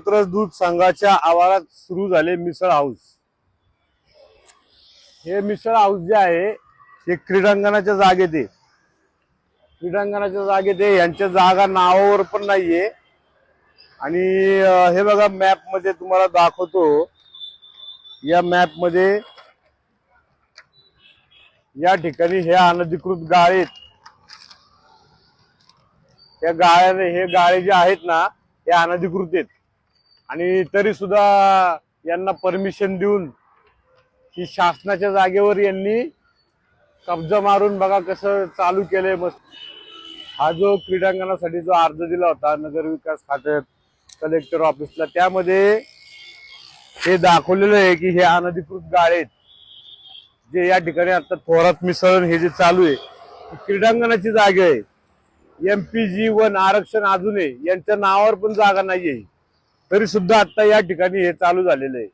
दूध संघाच्या आवारात सुरू झाले मिसळ हाऊस। हे मिसळ हाऊस जे आहे ते क्रीडांगणाच्या जागेत आहे। क्रीडांगणाच्या जागेत आहे, यांच्या जागा नावावर पण नाहीये। आणि हे बघा मॅप मध्ये तुम्हाला दाखवतो। या मॅप मध्ये या ठिकाणी हे अनधिकृत गाळे, त्या गाळ्याने हे गाळे जे आहेत ना ते अनधिकृत आहेत। आणि तरी सुद्धा यांना परमिशन देऊन ही शासनाच्या जागेवर यांनी कब्जा मारून बघा कसं चालू केलंय मस्त। हा जो क्रीडांगणासाठी जो अर्ज दिला होता नगर विकास खात्यात कलेक्टर ऑफिसला, त्यामध्ये हे दाखवलेलं आहे की हे अनधिकृत गाळे आहेत जे या ठिकाणी आता थोरात मिसळ हे जे चालू आहे क्रीडांगणाची जागा आहे। MPG1 आरक्षण अजून आहे, यांच्या नावावर पण जागा नाहीये, तरी सुद्धा आता या ठिकाणी हे चालू झालेलं आहे।